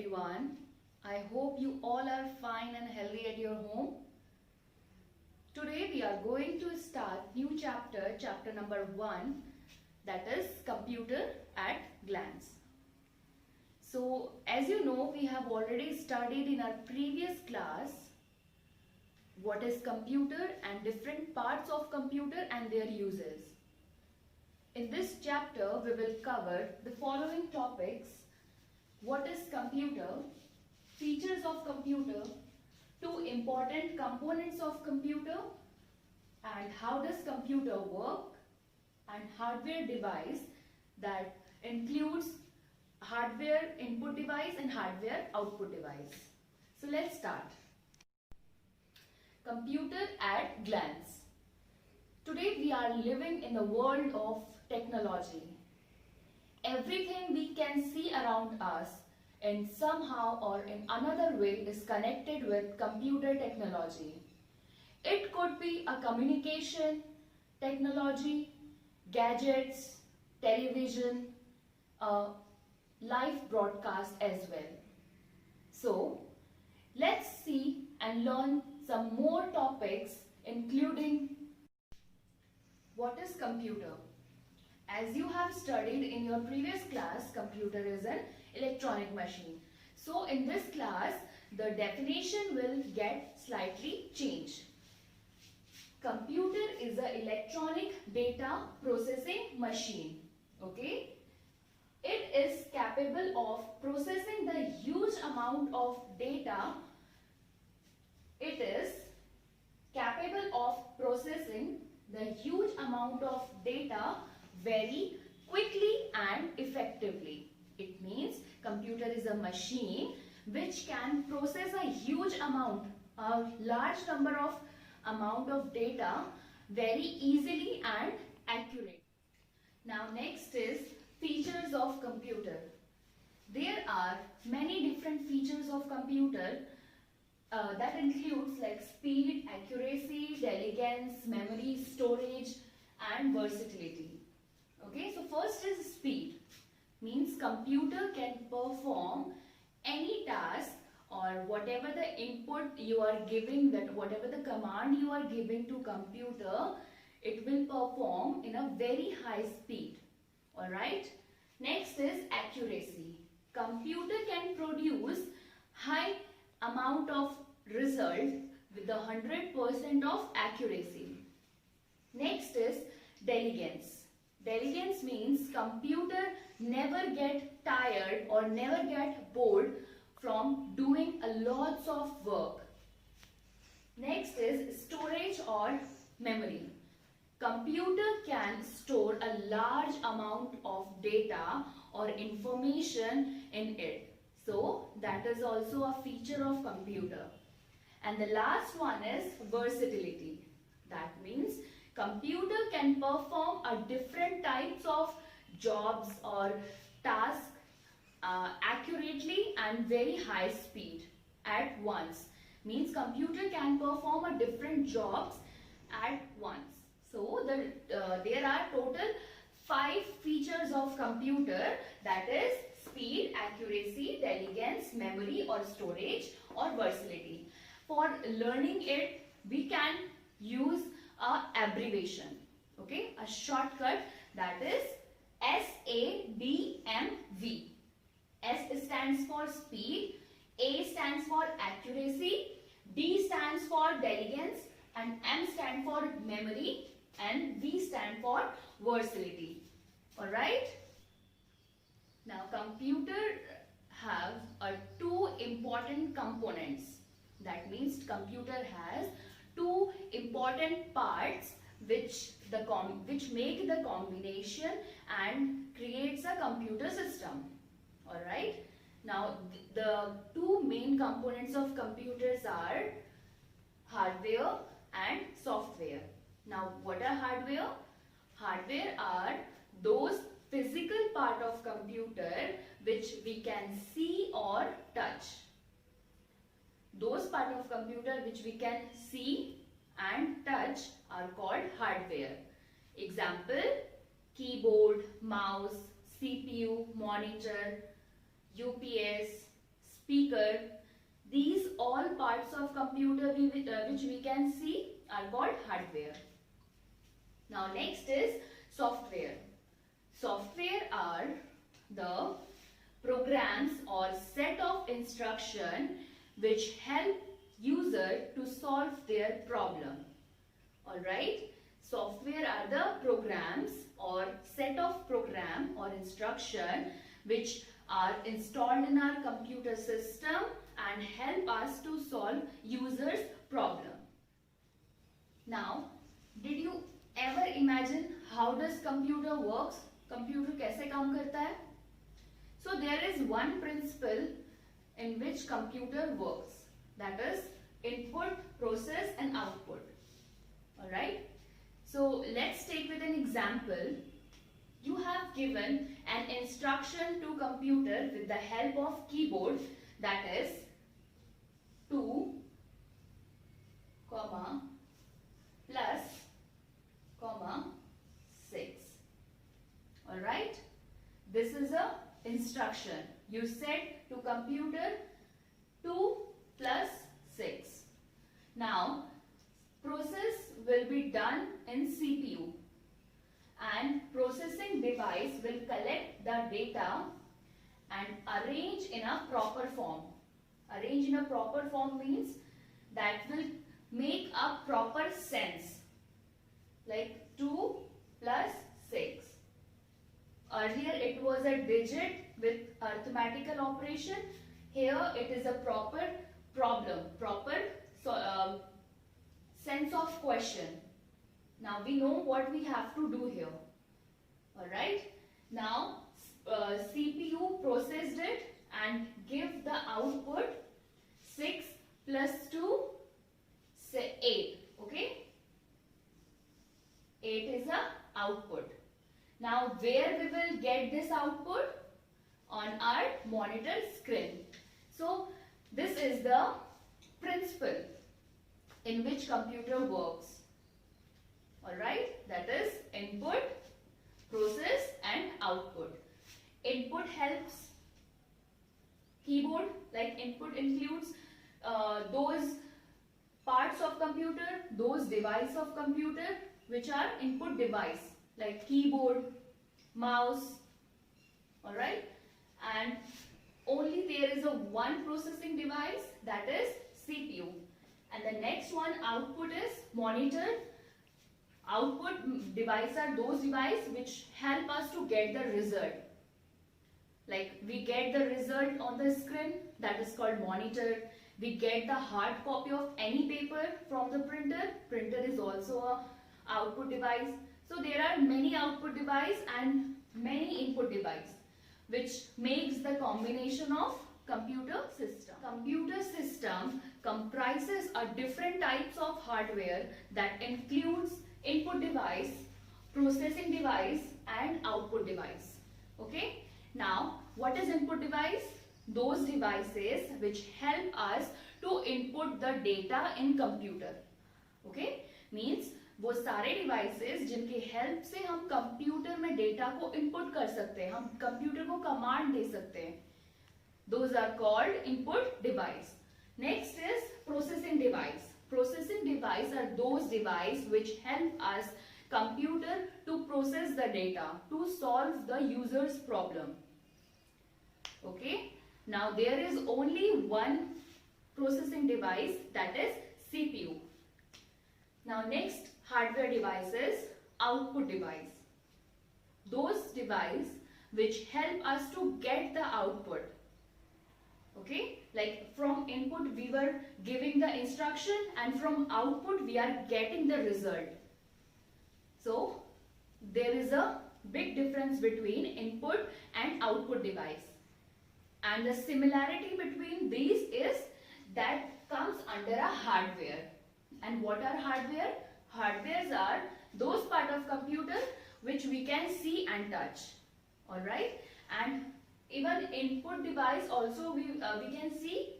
everyone. I hope you all are fine and healthy at your home. Today we are going to start new chapter number 1, that is computer at glance. So as you know, we have already studied in our previous class what is computer and different parts of computer and their uses. In this chapter we will cover the following topics: what is computer, features of computer, 2 important components of computer, and how does computer work, and hardware device that includes hardware input device and hardware output device. So let's start. Computer at glance. Today we are living in the world of technology. Everything we can see around us and somehow or in another way is connected with computer technology. It could be a communication technology, gadgets, television, live broadcast as well. So let's see and learn some more topics, including what is computer. As you have studied in your previous class, computer is an electronic machine. So in this class, the definition will get slightly changed. Computer is an electronic data processing machine. Okay? It is capable of processing the huge amount of data. It is capable of processing the huge amount of data very quickly and effectively. It means computer is a machine which can process a huge amount, a large number of data very easily and accurate. Now next is features of computer. There are many different features of computer that includes like speed, accuracy, diligence, memory, storage and versatility. Okay, so first is speed. Means computer can perform any task or whatever the input you are giving, that whatever the command you are giving to computer, it will perform in a very high speed. Alright. Next is accuracy. Computer can produce high amount of result with the 100% of accuracy. Next is diligence. Diligence means computer never get tired or never get bored from doing a lots of work. Next is storage or memory. Computer can store a large amount of data or information in it. So that is also a feature of computer. And the last one is versatility. That means computer can perform a different types of jobs or tasks accurately and very high speed at once. Means computer can perform a different jobs at once. So there are total 5 features of computer, that is speed, accuracy, diligence, memory or storage or versatility. For learning it, we can use a abbreviation, okay, a shortcut, that is SADMV. S stands for speed, A stands for accuracy, D stands for diligence, and M stands for memory, and V stands for versatility. Alright. Now computer have 2 important components. That means computer has 2 important parts which make the combination and creates a computer system. Alright. Now the 2 main components of computers are hardware and software. Now what are hardware? Hardware are those physical part of computer which we can see or touch. Those part of computer which we can see and touch are called hardware. Example: keyboard, mouse, CPU, monitor, UPS, These all parts of computer which we can see are called hardware. Now next is software. Software are the programs or set of instruction which help user to solve their problem. Alright, software are the programs or set of program or instruction which are installed in our computer system and help us to solve users problem. Now, did you ever imagine how does computer works? Computer कैसे काम करता है? So there is one principle in which computer works, that is input, process and output. Alright. So let's take with an example. You have given an instruction to computer with the help of keyboard, that is 2, comma, plus, comma, 6. Alright. This is a instruction. You said to computer 2 plus 6. Now process will be done in CPU and processing device will collect the data and arrange in a proper form. Arrange in a proper form means that will make a proper sense, like 2 plus 6. Earlier it was a digit with arithmetical operation. Here it is a proper problem, proper sense of question. Now we know what we have to do here. Alright. Now CPU processed it and give the output 6 plus 2, say 8. Okay. 8 is the output. Now where we will get this output? On our monitor screen. So this is the principle in which computer works. Alright, that is input, process and output. Input helps keyboard, like input includes those parts of computer, those device of computer which are input device, like keyboard, mouse. Alright, and only there is a one processing device, that is CPU. And the next one, output, is monitor. Output device are those devices which help us to get the result. Like we get the result on the screen, that is called monitor. We get the hard copy of any paper from the printer. Printer is also a output device. So there are many output device and many input device, which makes the combination of computer system. Computer system comprises a different types of hardware that includes input device, processing device and output device. Okay. Now what is input device? Those devices which help us to input the data in computer. Okay. Means वो सारे devices जिनके help से हम computer में data को input कर सकते हैं, हम कंप्यूटर को कमांड दे सकते हैं. Those are called input device. Next is processing device. Processing device are those devices which help us computer to process the data, to solve the user's problem. Okay. Now there is only one processing device, that is CPU. Now next hardware devices, output device. Those devices which help us to get the output. Okay, like from input we were giving the instruction and from output we are getting the result. So there is a big difference between input and output device. And the similarity between these is that comes under a hardware. And what are hardware? Hardwares are those part of computer which we can see and touch. Alright. And even input device also we can see,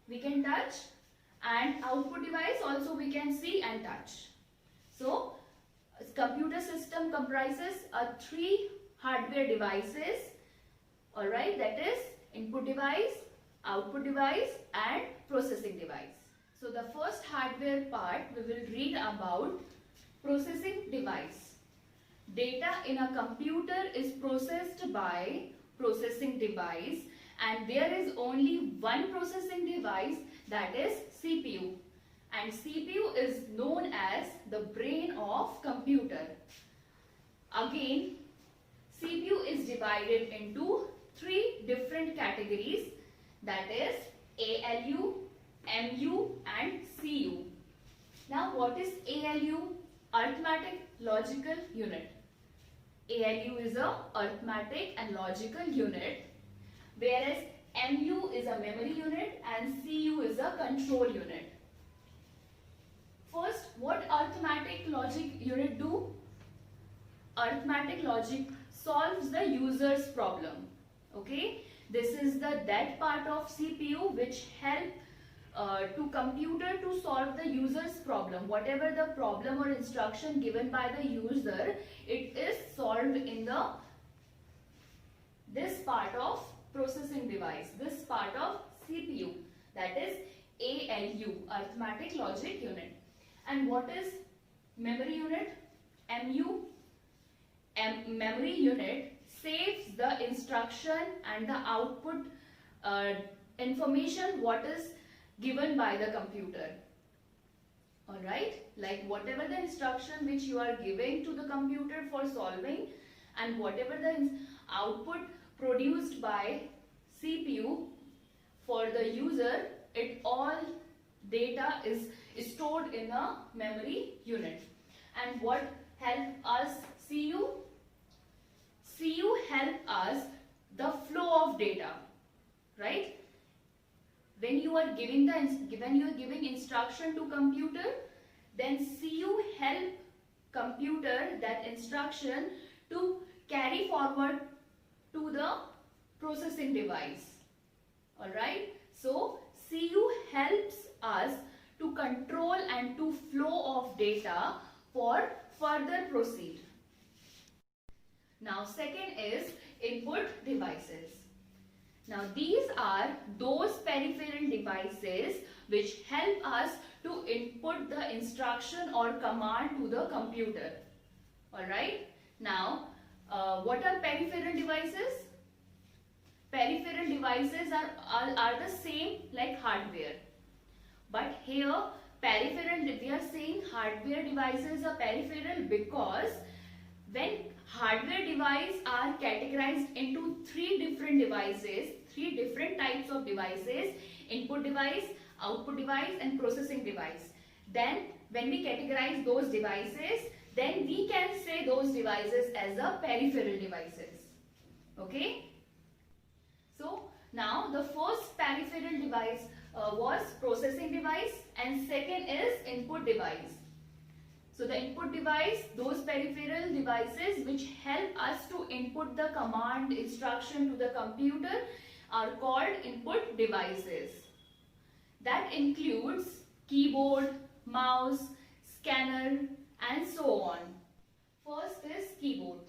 we can touch, and output device also we can see and touch. So computer system comprises three hardware devices. Alright. That is input device, output device and processing device. So the first hardware part we will read about processing device. Data in a computer is processed by processing device, and there is only one processing device, that is CPU. And CPU is known as the brain of computer. Again, CPU is divided into three different categories, that is ALU, MU and CU. Now what is ALU? Arithmetic Logical Unit. ALU is a arithmetic and logical unit, whereas MU is a memory unit and CU is a control unit. First, what arithmetic logic unit do? Arithmetic logic solves the user's problem. Okay, this is that part of CPU which help to computer to solve the user's problem. Whatever the problem or instruction given by the user, it is solved in this part of processing device, this part of CPU, that is ALU, arithmetic logic unit. And what is memory unit? MU. Memory unit saves the instruction and the output information what is given by the computer. Alright, like whatever the instruction which you are giving to the computer for solving and whatever the output produced by CPU for the user, it all data is stored in a memory unit. And what help us CU? CU help us the flow of data, right? When you are giving instruction to computer, then CU help computer that instruction to carry forward to the processing device. Alright, so CU helps us to control and to flow of data for further proceed. Now second is input devices. Now these are those peripheral devices which help us to input the instruction or command to the computer. Alright. Now what are peripheral devices? Peripheral devices are the same like hardware. But here peripheral, we are saying hardware devices are peripheral because when hardware devices are categorized into three different devices, three different types of devices, input device, output device and processing device. Then when we categorize those devices, then we can say those devices as a peripheral devices. Okay. So now the first peripheral device was processing device and second is input device. So the input device, those peripheral devices which help us to input the command instruction to the computer are called input devices. That includes keyboard, mouse, scanner and so on. First is keyboard.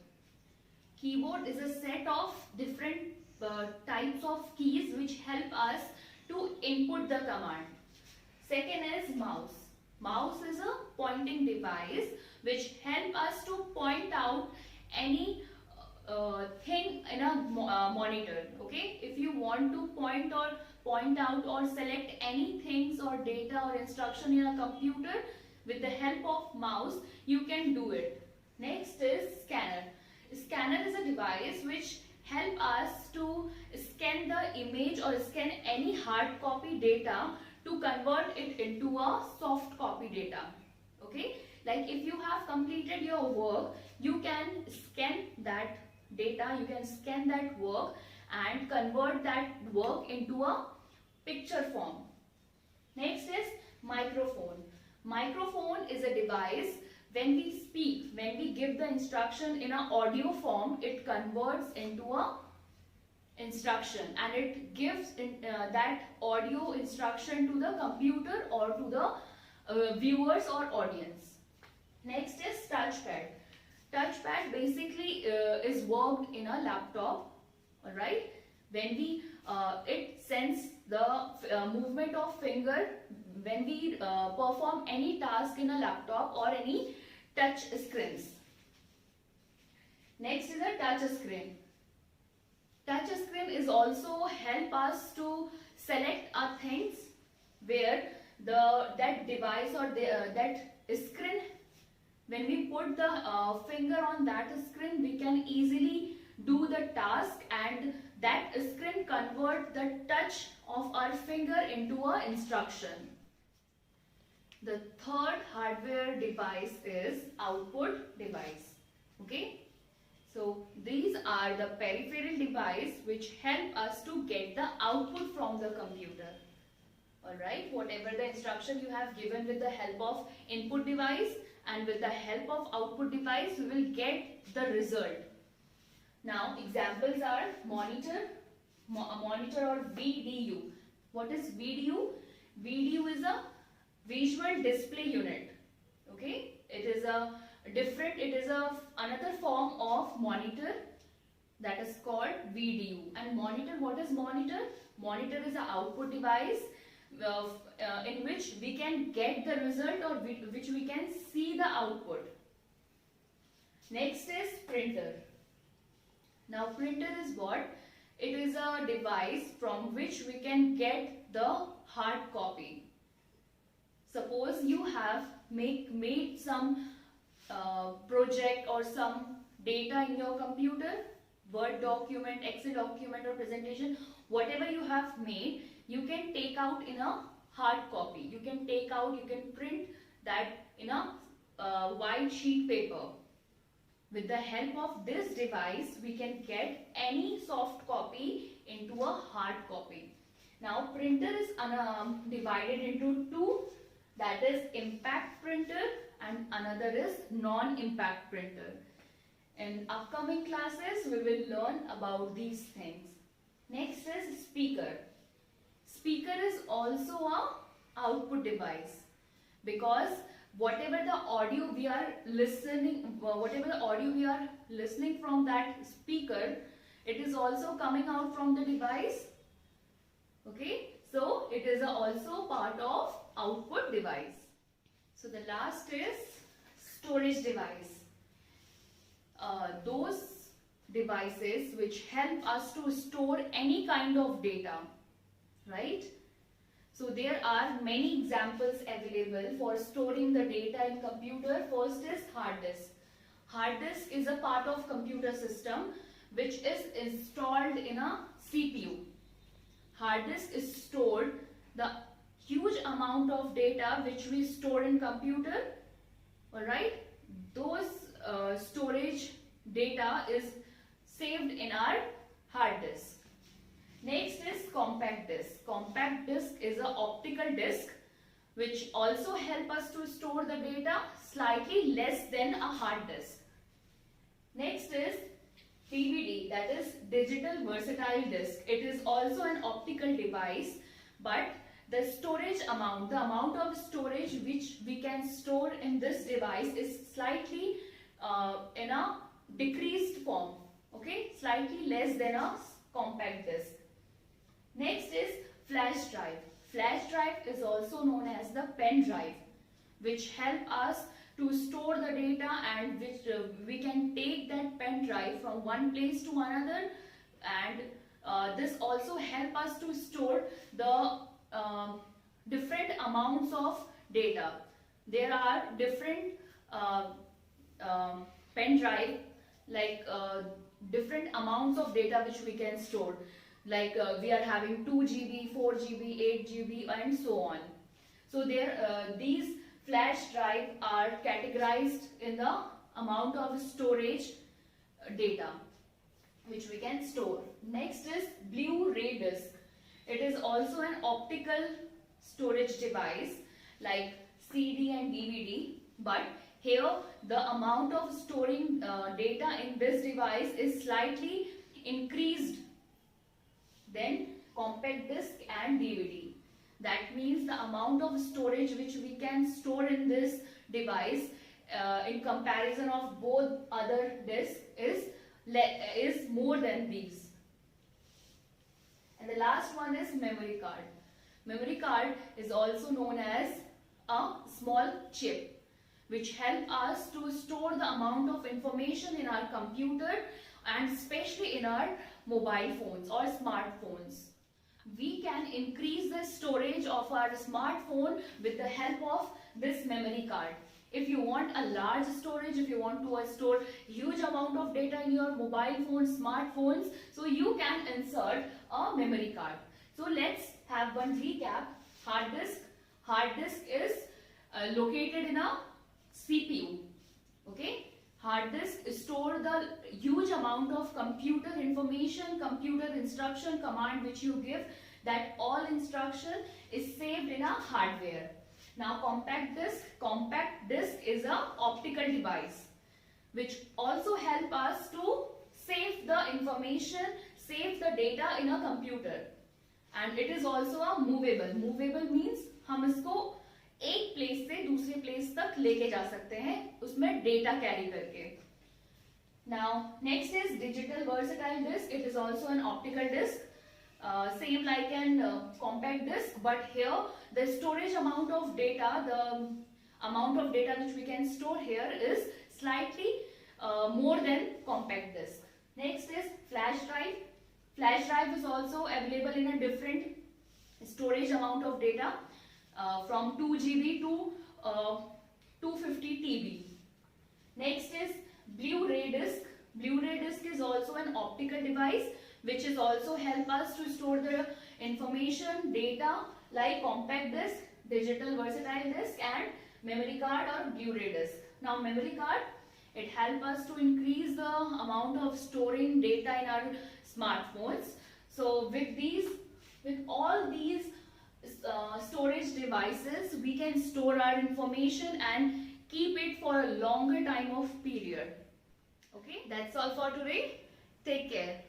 Keyboard is a set of different types of keys which help us to input the command. Second is mouse. Mouse is a pointing device which help us to point out any thing in a monitor. Okay, if you want to point out or select any things or data or instruction in a computer with the help of mouse, you can do it. Next is scanner. Scanner is a device which help us to scan the image or scan any hard copy data to convert it into a soft copy data. Okay, like if you have completed your work, you can scan that data, you can scan that work and convert that work into a picture form. Next is microphone. Microphone is a device when we speak, when we give the instruction in an audio form, it converts into a instruction and it gives that audio instruction to the computer or to the viewers or audience. Next is touchpad. Touchpad basically is worked in a laptop. Alright, when we it sends the movement of finger when we perform any task in a laptop or any touch screens. Next is a touch screen. Touch screen is also help us to select our things where that device or that screen, when we put the finger on that screen, we can easily do the task, and that screen convert the touch of our finger into a instruction. The third hardware device is output device. Okay. So these are the peripheral device which help us to get the output from the computer. Alright, whatever the instruction you have given with the help of input device and with the help of output device, we will get the result. Now examples are monitor or VDU. What is VDU? VDU is a visual display unit. Okay, it is another form of monitor that is called VDU. And monitor, what is monitor? Monitor is an output device in which we can get the result or which we can see the output. Next is printer. Now printer is what? It is a device from which we can get the hard copy. Suppose you have made some project or some data in your computer, Word document, Excel document or presentation, whatever you have made, you can take out in a hard copy. You can print that in a white sheet paper. With the help of this device, we can get any soft copy into a hard copy. Now printer is divided into two, that is impact printer and another is non-impact printer. In upcoming classes, we will learn about these things. Next is speaker. Speaker is also a output device, because whatever the audio we are listening from that speaker, it is also coming out from the device. Okay, so it is also part of output device. So the last is storage device. Those devices which help us to store any kind of data, right? So there are many examples available for storing the data in computer. First is hard disk. Hard disk is a part of computer system which is installed in a CPU. Hard disk is stored the huge amount of data which we store in computer. Alright, those storage data is saved in our hard disk. Next is compact disk. Compact disk is an optical disk which also help us to store the data slightly less than a hard disk. Next is DVD, that is digital versatile disk. It is also an optical device, but the storage amount, the amount of storage which we can store in this device is slightly in a decreased form, okay, slightly less than a compact disk. Next is flash drive. Flash drive is also known as the pen drive, which help us to store the data, and which we can take that pen drive from one place to another, and this also help us to store the different amounts of data. There are different pen drive, like different amounts of data which we can store, like we are having 2 GB, 4 GB, 8 GB and so on. So these flash drive are categorized in the amount of storage data which we can store. Next is Blu-ray disc. It is also an optical storage device like CD and DVD, but here the amount of storing data in this device is slightly increased than compact disc and DVD. That means the amount of storage which we can store in this device in comparison of both other discs is more than these. And the last one is memory card. Memory card is also known as a small chip, which help us to store the amount of information in our computer and especially in our mobile phones or smartphones. We can increase the storage of our smartphone with the help of this memory card. If you want a large storage, if you want to store huge amount of data in your mobile phones, smartphones, so you can insert a memory card. So let's have one recap. Hard disk. Hard disk is located in a CPU. Okay. Hard disk store the huge amount of computer information, computer instruction, command which you give. That all instruction is saved in a hardware. Now compact disc is a optical device which also help us to save the information, save the data in a computer. And it is also a movable. Movable means हम इसको एक place से दूसरे place तक लेके जा सकते हैं उसमें डेटा कैरी करके. Now next is digital versatile disk. It is also an optical disk. Same like an compact disk, but here the storage amount of data, the amount of data which we can store here is slightly more than compact disk. Next is flash drive. Flash drive is also available in a different storage amount of data from 2 GB to 250 TB. Next is Blu-ray disc. Blu-ray disc is also an optical device which is also help us to store the information, data like compact disc, digital versatile disc and memory card or Blu-ray disc. Now memory card, it help us to increase the amount of storing data in our smartphones. So with all these storage devices, we can store our information and keep it for a longer time of period. Okay, that's all for today. Take care.